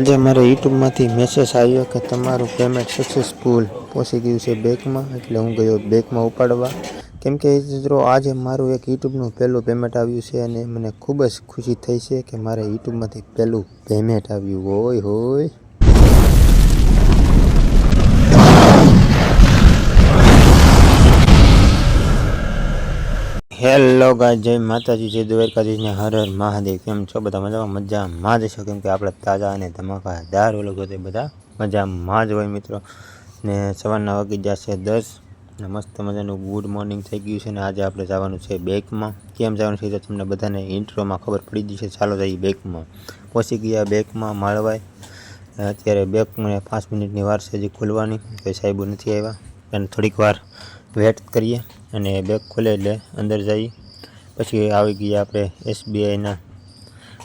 જે મારે યુટ્યુબમાંથી મેસેજ આવ્યો કે તમારું પેમેન્ટ સક્સેસફુલ પહોંચી ગયું છે બેંકમાં, એટલે હું ગયો બેંકમાં ઉપાડવા. કેમ કે મિત્રો આજે મારું એક યુટ્યુબનું પહેલું પેમેન્ટ આવ્યું છે અને મને ખૂબ જ ખુશી થઈ છે કે મારે યુટ્યુબમાંથી પહેલું પેમેન્ટ આવ્યું હોય. હેલો ગાય, જય માતાજી, જય દ્વારકાધીશ ને હર હર મહાદેવ. કેમ છો બધા? મજામાં જ છો? કેમ કે આપણે તાજા અને ધમાકાદાર લોકો તે બધા મજામાં જ હોય મિત્રો. ને સવારના વાગી જશે 10 ને મસ્ત મજાનું ગુડ મોર્નિંગ થઈ ગયું છે. ને આજે આપણે જવાનું છે બેંકમાં. કેમ જવાનું છે તો તમને બધાને ઇન્ટ્રોમાં ખબર પડી જશે. ચાલો જઈએ બેંકમાં. પહોંચી ગયા બેંકમાં માળવાય. અત્યારે બેંકમાં 5 મિનિટની વાર છે હજી ખુલવાની. કોઈ સાહેબો નથી આવ્યા, અને થોડીક વાર વેટ કરીએ અને બેંક ખોલે એટલે અંદર જઈએ. પછી આવી ગયા આપણે SBIના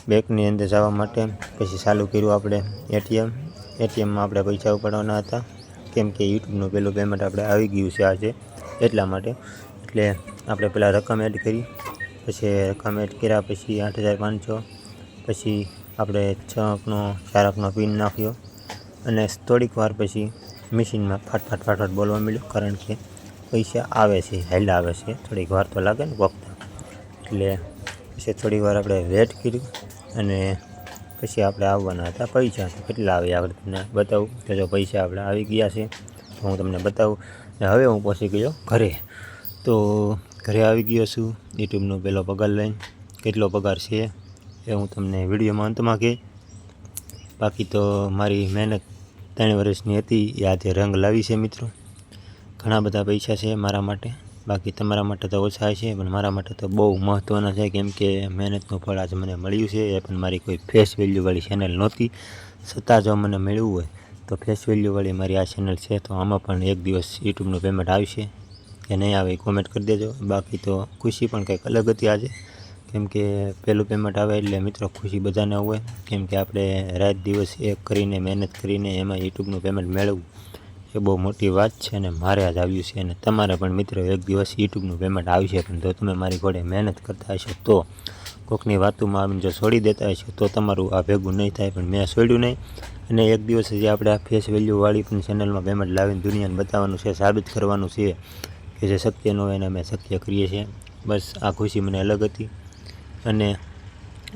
બેંકની અંદર જવા માટે. પછી ચાલુ કર્યું આપણે એટીએમમાં આપણે પૈસા ઉપાડવાના હતા. કેમ કે યુટ્યુબનું પહેલું પેમેન્ટ આપણે આવી ગયું છે આજે, એટલા માટે. એટલે આપણે પહેલાં રકમ એડ કરી, પછી રકમ એડ કર્યા પછી 8500, પછી આપણે 4 અંકનો પિન નાખ્યો અને થોડીક વાર પછી મશીનમાં ફાટ બોલવા મળ્યું, કારણ કે પૈસા આવે છે, હેલા આવે છે. થોડીક વાર તો લાગે ને વખત, એટલે પછી થોડીક વાર આપણે વેટ કર્યું અને પછી આપણે આવવાના હતા પૈસા. તો કેટલા આવે આપણે તમને બતાવું. તો જો પૈસા આપણે આવી ગયા છે તો હું તમને બતાવું. હવે હું પહોંચી ગયો ઘરે. તો ઘરે આવી ગયો છું યુટ્યુબનો પહેલો પગાર લઈને. કેટલો પગાર છે એ હું તમને વિડીયોમાં અંતમાં કહી. બાકી તો મારી મહેનત 3 વર્ષની હતી એ આજે રંગ લાવી છે મિત્રો. ઘણા બધા પૈસા છે મારા માટે. બાકી તમારા માટે તો ઓછા છે, પણ મારા માટે તો બહુ મહત્ત્વના છે. કેમ કે મહેનતનું ફળ આજે મને મળ્યું છે. એ પણ મારી કોઈ ફેસ વેલ્યુવાળી ચેનલ નહોતી, છતાં જો મને મળ્યું હોય તો ફેસ વેલ્યુવાળી મારી આ ચેનલ છે. તો આમાં પણ એક દિવસ યુટ્યુબનું પેમેન્ટ આવશે કે નહીં આવે કોમેન્ટ કરી દેજો. બાકી તો ખુશી પણ કંઈક અલગ હતી આજે. કેમ કે પહેલું પેમેન્ટ આવે એટલે મિત્રો ખુશી બધાને હોય. કેમ કે આપણે રાત દિવસ એક કરીને મહેનત કરીને એમાં યુટ્યુબનું પેમેન્ટ મેળવવું એ બહુ મોટી વાત છે. અને મારે આજ આવ્યું છે. અને તમારે પણ મિત્રો એક દિવસ યુટ્યુબનું પેમેન્ટ આવશે. પણ જો તમે મારી જોડે મહેનત કરતા હશો, તો કોઈકની વાતોમાં આવીને જો છોડી દેતા હશો, તો તમારું આ ભેગું નહીં થાય. પણ મેં છોડ્યું નહીં, અને એક દિવસ જે આપણે આ ફેસ વેલ્યુવાળી પણ ચેનલમાં પેમેન્ટ લાવીને દુનિયાને બતાવવાનું છે, સાબિત કરવાનું છે કે જે શક્ય ન હોય એને અમે શક્ય કરીએ છીએ. બસ આ ખુશી મને અલગ હતી. અને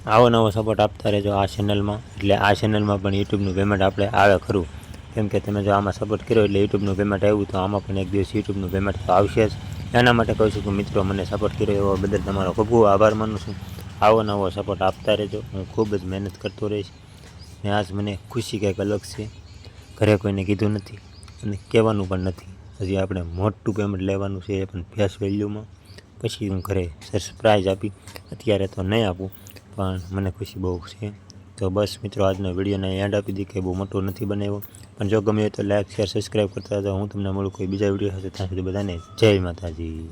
આવો નવો સપોર્ટ આપતા રહેજો આ ચેનલમાં. એટલે આ ચેનલમાં પણ યુટ્યુબનું પેમેન્ટ આપણે આવે ખરું. કેમ કે તમે જો આમાં સપોર્ટ કર્યો એટલે યુટ્યુબનું પેમેન્ટ આવ્યું, તો આમાં પણ એક દિવસ યુટ્યુબનું પેમેન્ટ તો આવશે જ. એના માટે કહું છું કે મિત્રો મને સપોર્ટ કર્યો એવો બદલ તમારો ખૂબ ખૂબ આભાર માનું છું. આવો નવો સપોર્ટ આપતા રહેજો. હું ખૂબ જ મહેનત કરતો રહીશ. ને આજ મને ખુશી કંઈક અલગ છે. ઘરે કોઈને કીધું નથી અને કહેવાનું પણ નથી. હજી આપણે મોટું પેમેન્ટ લેવાનું છે, એ પણ ફેસ વેલ્યુમાં. પછી હું ઘરે સરપ્રાઈઝ આપી. અત્યારે તો નહીં આપું, પણ મને ખુશી બહુ છે. તો બસ મિત્રો, આજનો વિડીયોને એન્ડ આપી દી કે બહુ મોટો નથી બનાવ્યો. પણ જો ગમે તો લાઈક, શેર, સબસ્ક્રાઈબ કરતા હતા. હું તમને મળું કોઈ બીજા વિડીયો સાથે. ત્યાં સુધી બધાને જય માતાજી.